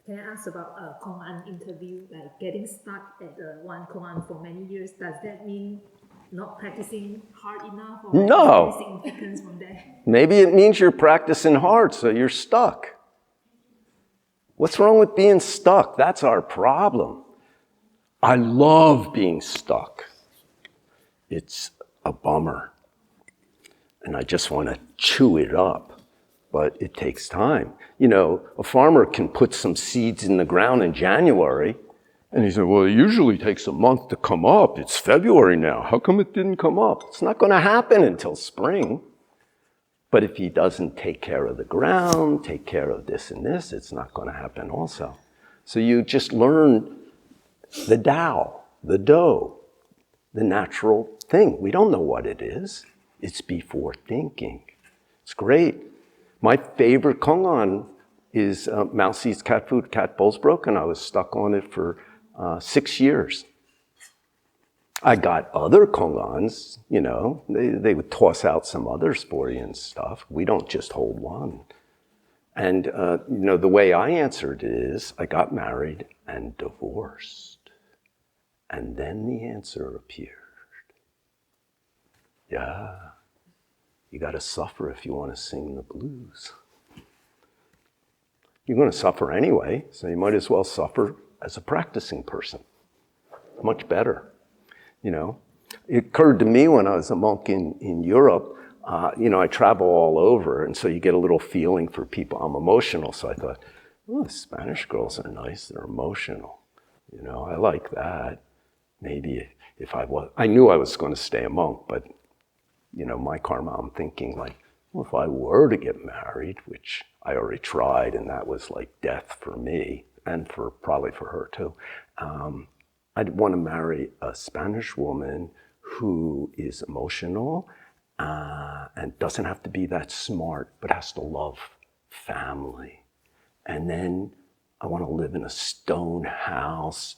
Can I ask about a Kongan interview, like getting stuck at one Kongan for many years? Does that mean not practicing hard enough, or No. is there any significance from that? Maybe it means you're practicing hard, so you're stuck. What's wrong with being stuck? That's our problem. I love being stuck. It's a bummer. And I just want to chew it up. But it takes time. You know, a farmer can put some seeds in the ground in January, and he said, well, it usually takes a month to come up. It's February now. How come it didn't come up? It's not going to happen until spring. But if he doesn't take care of the ground, take care of this and this, it's not going to happen also. So you just learn the Tao, the dough, the natural thing. We don't know what it is. It's before thinking. It's great. My favorite Kongan is mouse eats cat food, cat bowl's broken. I was stuck on it for 6 years. I got other Kongans, you know, they would toss out some others for you and stuff. We don't just hold one. And, you know, the way I answered is I got married and divorced. And then the answer appeared. Yeah, you got to suffer if you want to sing the blues. You're going to suffer anyway, so you might as well suffer as a practicing person. Much better. You know, it occurred to me when I was a monk in Europe, you know, I travel all over, and so you get a little feeling for people. I'm emotional, so I thought, oh, the Spanish girls are nice, they're emotional. You know, I like that. Maybe if I knew I was going to stay a monk, but, you know, my karma, I'm thinking like, well, if I were to get married, which I already tried, and that was like death for me, and probably for her too, I'd want to marry a Spanish woman who is emotional and doesn't have to be that smart, but has to love family. And then I want to live in a stone house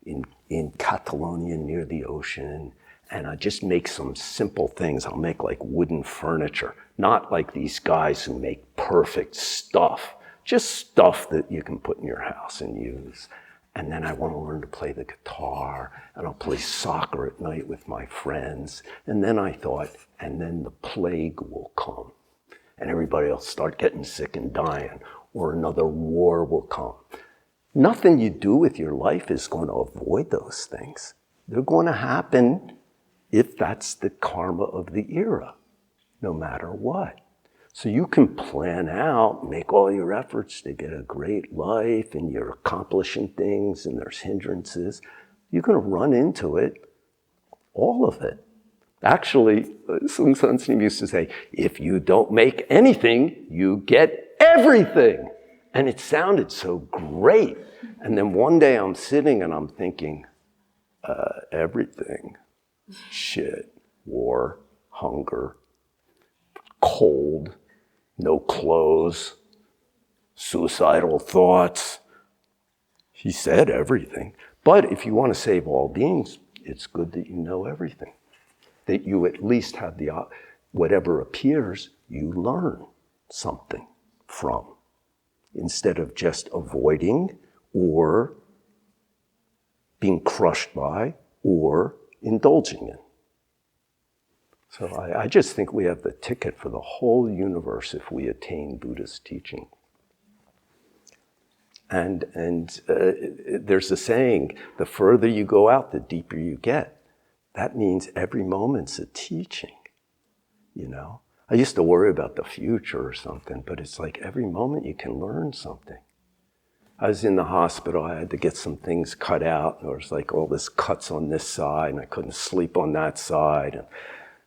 in Catalonia near the ocean. And I just make some simple things. I'll make like wooden furniture, not like these guys who make perfect stuff, just stuff that you can put in your house and use. And then I want to learn to play the guitar, and I'll play soccer at night with my friends. And then I thought, and then the plague will come, and everybody will start getting sick and dying, or another war will come. Nothing you do with your life is going to avoid those things. They're going to happen if that's the karma of the era, no matter what. So you can plan out, make all your efforts to get a great life, and you're accomplishing things, and there's hindrances. You're going to run into it, all of it. Actually, Sun Sun used to say, if you don't make anything, you get everything. And it sounded so great. And then one day I'm sitting and I'm thinking, everything, shit, war, hunger, cold, no clothes, suicidal thoughts. He said everything. But if you want to save all beings, it's good that you know everything. That you at least have whatever appears, you learn something from, instead of just avoiding or being crushed by or indulging in. So I just think we have the ticket for the whole universe if we attain Buddha's teaching. And there's a saying, the further you go out, the deeper you get. That means every moment's a teaching, you know? I used to worry about the future or something, but it's like every moment you can learn something. I was in the hospital, I had to get some things cut out. There was like all this cuts on this side, and I couldn't sleep on that side. And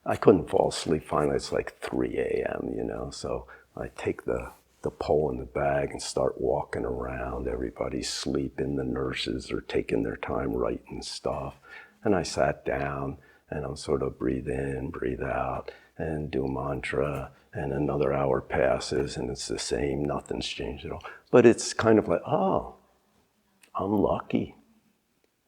I couldn't fall asleep. Finally, it's like 3 a.m., you know, so I take the pole in the bag and start walking around. Everybody's sleeping. The nurses are taking their time writing stuff. And I sat down and I'm sort of breathe in, breathe out, and do mantra. And another hour passes and it's the same. Nothing's changed at all. But it's kind of like, oh, I'm lucky.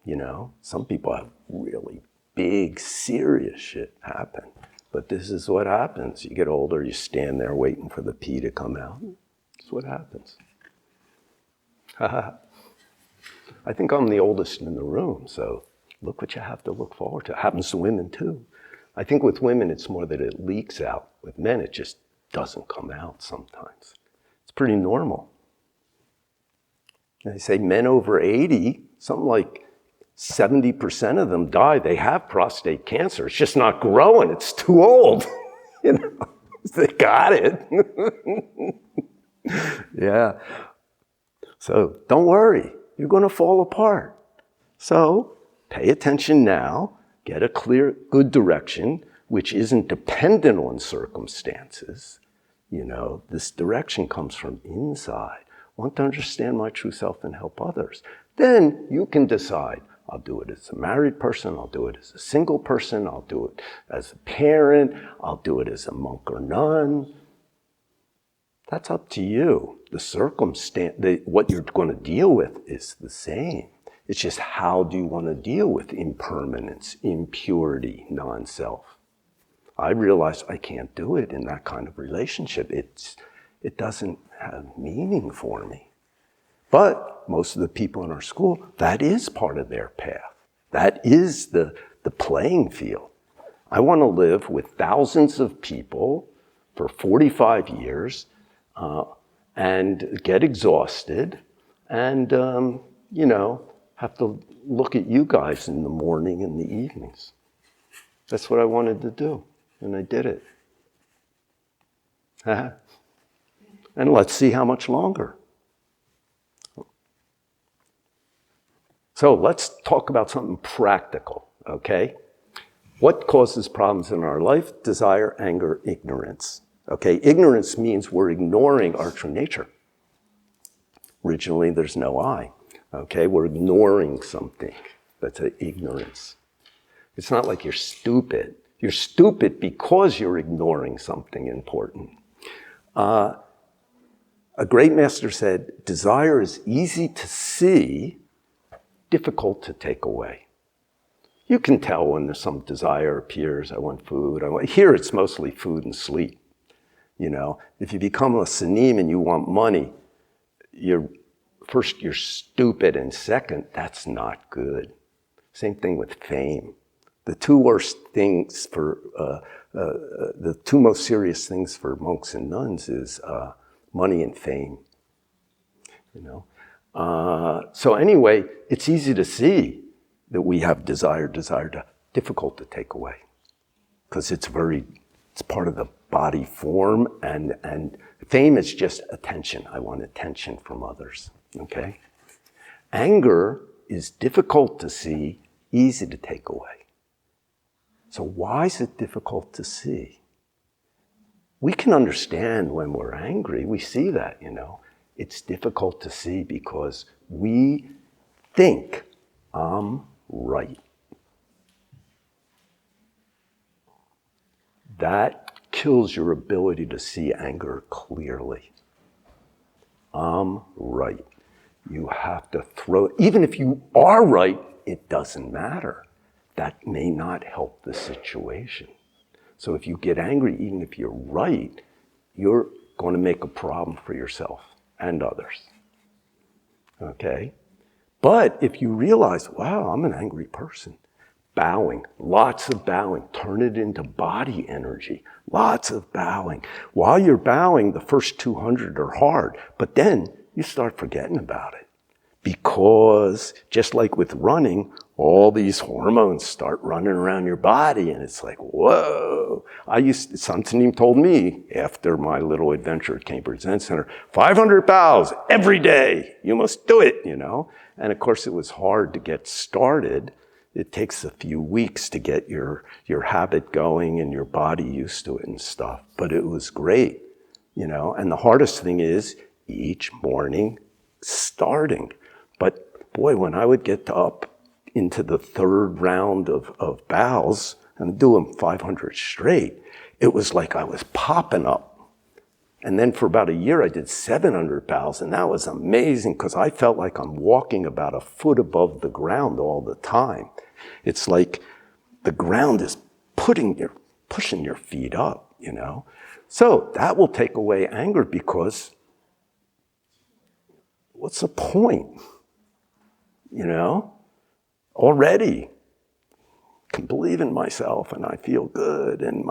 You know, some people have really big, serious shit happen. But this is what happens. You get older, you stand there waiting for the pee to come out. That's what happens. I think I'm the oldest in the room, so look what you have to look forward to. It happens to women too. I think with women, it's more that it leaks out. With men, it just doesn't come out sometimes. It's pretty normal. They say men over 80, something like 70% of them die. They have prostate cancer. It's just not growing. It's too old. You know, they got it. Yeah. So don't worry. You're going to fall apart. So pay attention now. Get a clear, good direction, which isn't dependent on circumstances. You know, this direction comes from inside. I want to understand my true self and help others. Then you can decide, I'll do it as a married person, I'll do it as a single person, I'll do it as a parent, I'll do it as a monk or nun. That's up to you. The circumstance, what you're going to deal with is the same. It's just how do you want to deal with impermanence, impurity, non-self. I realize I can't do it in that kind of relationship. It doesn't have meaning for me. But most of the people in our school, that is part of their path. That is the playing field. I want to live with thousands of people for 45 years and get exhausted and, you know, have to look at you guys in the morning and the evenings. That's what I wanted to do, and I did it. And let's see how much longer. So let's talk about something practical, okay? What causes problems in our life? Desire, anger, ignorance. Okay, ignorance means we're ignoring our true nature. Originally, there's no I. Okay, we're ignoring something. That's an ignorance. It's not like you're stupid. You're stupid because you're ignoring something important. A great master said, desire is easy to see, difficult to take away. You can tell when there's some desire appears. I want food. Here it's mostly food and sleep. You know, if you become a sanim and you want money, you're stupid, and second, that's not good. Same thing with fame. The two worst things the two most serious things for monks and nuns is money and fame. You know. So anyway, it's easy to see that we have desire, difficult to take away, because it's part of the body form, and fame is just attention. I want attention from others, okay? Anger is difficult to see, easy to take away. So why is it difficult to see? We can understand when we're angry, we see that, you know. It's difficult to see because we think I'm right. That kills your ability to see anger clearly. I'm right. You have to even if you are right, it doesn't matter. That may not help the situation. So if you get angry, even if you're right, you're going to make a problem for yourself and others. Okay? But if you realize, wow, I'm an angry person, bowing, lots of bowing, turn it into body energy, lots of bowing. While you're bowing, the first 200 are hard, but then you start forgetting about it. Because just like with running, all these hormones start running around your body, and it's like, whoa. Something told me after my little adventure at Cambridge Zen Center, 500 bows every day, you must do it, you know. And of course it was hard to get started. It takes a few weeks to get your habit going and your body used to it and stuff. But it was great, you know. And the hardest thing is each morning starting. But boy, when I would get up into the third round of bows and do them 500 straight, it was like I was popping up. And then for about a year, I did 700 bows, and that was amazing because I felt like I'm walking about a foot above the ground all the time. It's like the ground is pushing your feet up, you know. So that will take away anger because what's the point? you know, already. Can believe in myself and I feel good and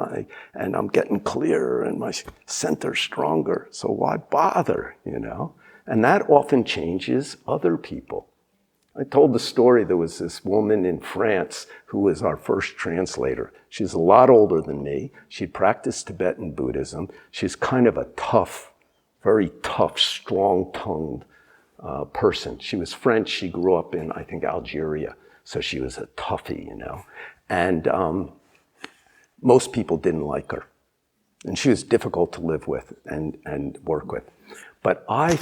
I'm getting clearer and my center's stronger. So why bother, you know? And that often changes other people. I told the story, there was this woman in France who was our first translator. She's a lot older than me. She'd practiced Tibetan Buddhism. She's kind of a tough, very tough, strong-tongued person. She was French. She grew up in, I think, Algeria. So she was a toughie, you know. And most people didn't like her. And she was difficult to live with and work with. But I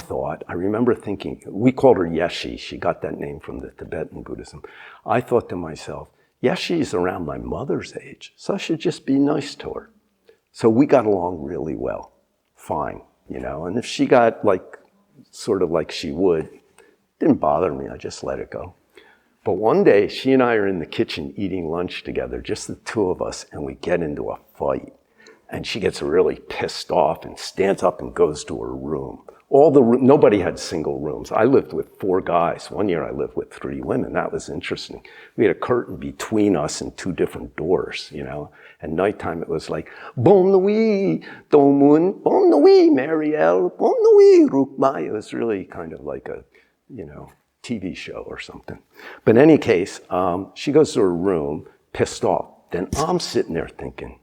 remember thinking, we called her Yeshi. She got that name from the Tibetan Buddhism. I thought to myself, Yeshi's around my mother's age, so I should just be nice to her. So we got along really well, fine, you know. And if she got sort of like she would, didn't bother me, I just let it go. But one day, she and I are in the kitchen eating lunch together, just the two of us, and we get into a fight. And she gets really pissed off and stands up and goes to her room. Nobody had single rooms. I lived with 4 guys. One year I lived with 3 women. That was interesting. We had a curtain between us and 2 different doors, you know. At nighttime it was like, Bon nuit, Domun, Bon nuit, Marielle, Bon nuit, Rukmai. It was really kind of like a, you know, TV show or something. But in any case, she goes to her room, pissed off. Then I'm sitting there thinking,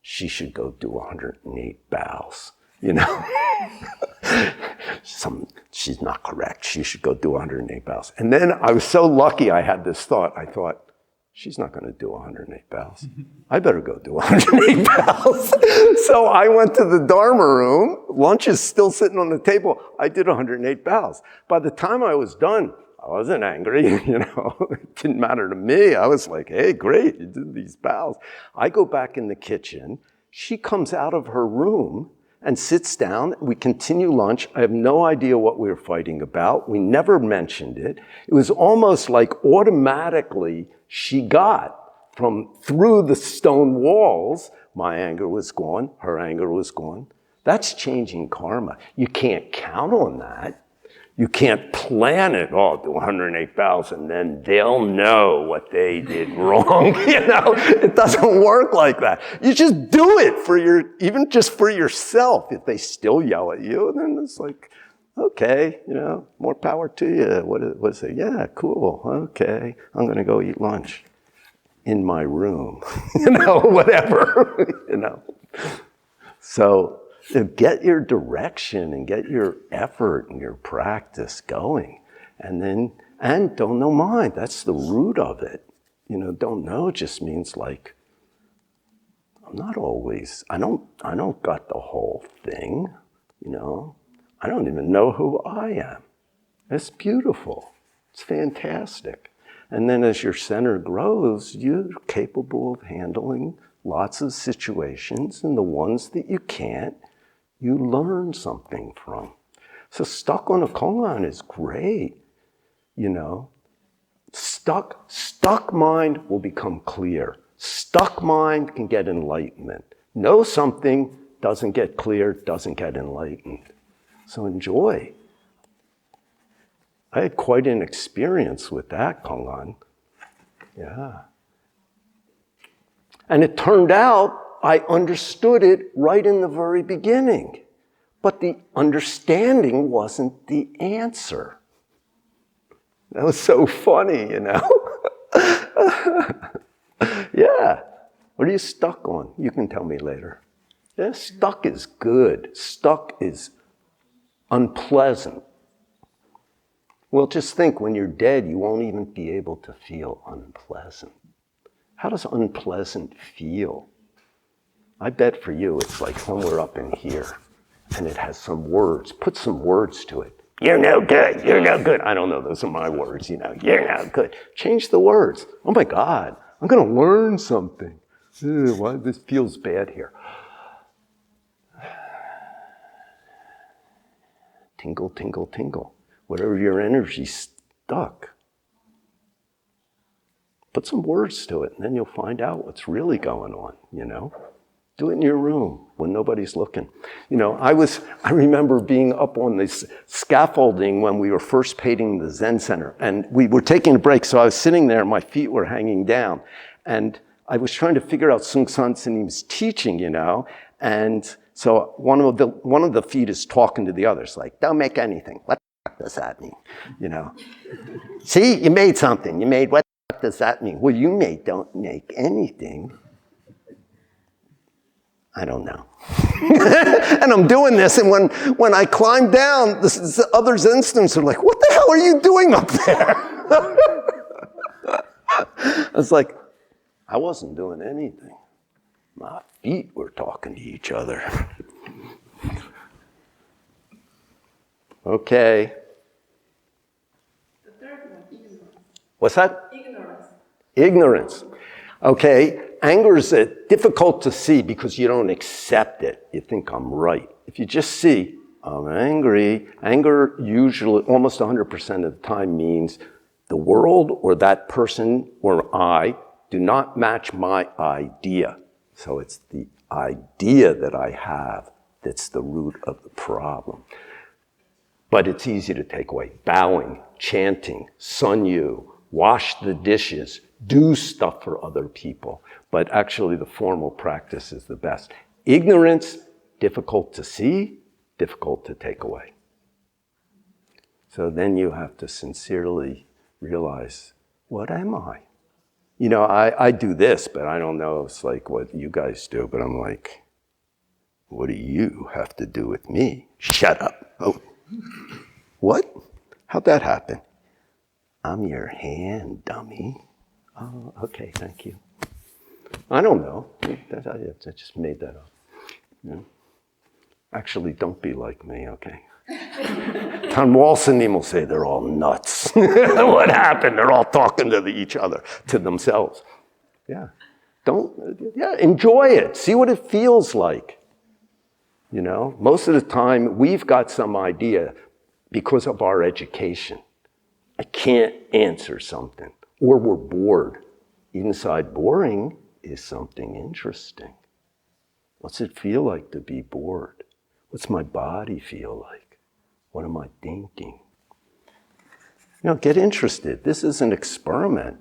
she should go do 108 bows, you know. She's not correct. She should go do 108 bows. And then I was so lucky I had this thought. I thought, she's not going to do 108 bows. I better go do 108 bows. So I went to the dharma room. Lunch is still sitting on the table. I did 108 bows. By the time I was done, I wasn't angry, you know. It didn't matter to me. I was like, hey, great, you did these bows. I go back in the kitchen. She comes out of her room and sits down. We continue lunch. I have no idea what we were fighting about. We never mentioned it. It was almost like automatically she got through the stone walls. My anger was gone. Her anger was gone. That's changing karma. You can't count on that. You can't plan it, do 108 bows and then they'll know what they did wrong. You know, it doesn't work like that. You just do it even just for yourself. If they still yell at you, then it's like, okay, you know, more power to you. What is it? Yeah, cool. Okay, I'm going to go eat lunch in my room, you know, whatever, you know. So, get your direction and get your effort and your practice going. And don't know mind. That's the root of it. You know, don't know just means like, I don't got the whole thing, you know. I don't even know who I am. It's beautiful. It's fantastic. And then as your center grows, you're capable of handling lots of situations, and the ones that you can't, you learn something from. So stuck on a Kongan is great, you know. Stuck mind will become clear. Stuck mind can get enlightenment. Know something, doesn't get clear, doesn't get enlightened. So enjoy. I had quite an experience with that, Kongan. Yeah. And it turned out I understood it right in the very beginning. But the understanding wasn't the answer. That was so funny, you know? Yeah. What are you stuck on? You can tell me later. Yeah, stuck is good. Stuck is unpleasant. Well, just think, when you're dead, you won't even be able to feel unpleasant. How does unpleasant feel? I bet for you it's like somewhere up in here, and it has some words. Put some words to it. You're no good. You're no good. I don't know. Those are my words, you know. You're no good. Change the words. Oh my God, I'm going to learn something. Why this feels bad here? Tingle, tingle, tingle. Whatever your energy's stuck. Put some words to it, and then you'll find out what's really going on, you know? Do it in your room when nobody's looking. You know, I remember being up on this scaffolding when we were first painting the Zen Center, and we were taking a break, so I was sitting there, my feet were hanging down, and I was trying to figure out Musangsa, and he was teaching, you know, and so one of the feet is talking to the others, like, don't make anything. What the fuck does that mean? You know, see, you made something. You made, what the fuck does that mean? Well, don't make anything. I don't know. And I'm doing this, and when I climb down, the other Zen students are like, what the hell are you doing up there? I was like, I wasn't doing anything. My feet were talking to each other. Okay. The third one, ignorance. What's that? Ignorance. Ignorance. Okay. Anger is difficult to see because you don't accept it. You think I'm right. If you just see, I'm angry, anger usually, almost 100% of the time means the world or that person or I do not match my idea. So it's the idea that I have that's the root of the problem. But it's easy to take away. Bowing, chanting, sun yu, wash the dishes, do stuff for other people. But actually the formal practice is the best. Ignorance, difficult to see, difficult to take away. So then you have to sincerely realize, what am I? You know, I do this, but I don't know, it's like what you guys do, but I'm like, what do you have to do with me? Shut up. Oh, what? How'd that happen? I'm your hand, dummy. Oh, okay, thank you. I don't know. I just made that up. Yeah. Actually, don't be like me, okay? Tan Walsenim will say they're all nuts. What happened? They're all talking to each other, to themselves. Yeah. Enjoy it. See what it feels like. You know, most of the time we've got some idea because of our education. I can't answer something. Or we're bored. Inside boring is something interesting. What's it feel like to be bored? What's my body feel like? What am I thinking? You know, get interested. This is an experiment.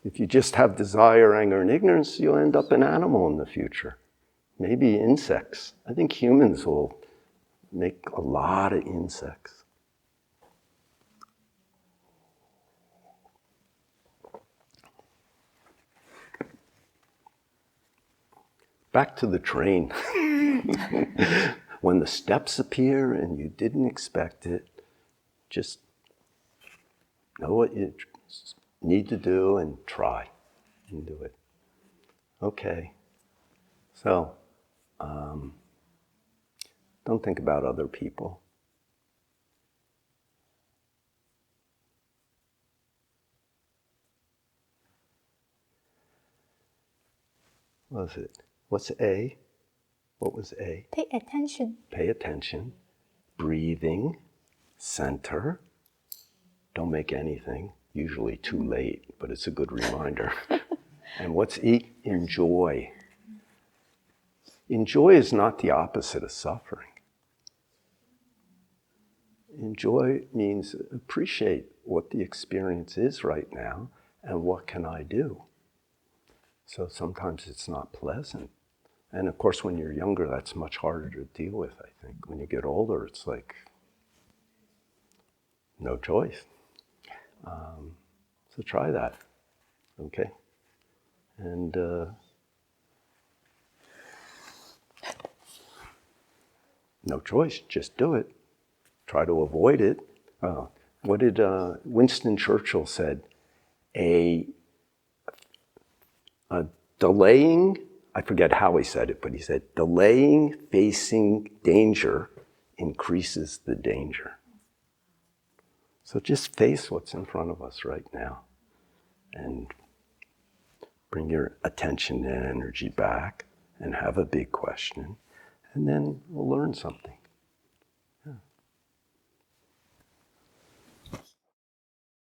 If you just have desire, anger, and ignorance, you'll end up an animal in the future. Maybe insects. I think humans will make a lot of insects. Back to the train. When the steps appear and you didn't expect it, just know what you need to do and try and do it. Okay. So, don't think about other people. What was it? What's A? What was A? Pay attention. Pay attention. Breathing. Center. Don't make anything. Usually too late, but it's a good reminder. And what's E? Enjoy. Enjoy is not the opposite of suffering. Enjoy means appreciate what the experience is right now and what can I do. So sometimes it's not pleasant. And of course, when you're younger, that's much harder to deal with, I think. When you get older, it's like, no choice. So try that, okay? And no choice, just do it. Try to avoid it. What did Winston Churchill said? A delaying, I forget how he said it, but he said, delaying facing danger increases the danger. So just face what's in front of us right now and bring your attention and energy back and have a big question, and then we'll learn something.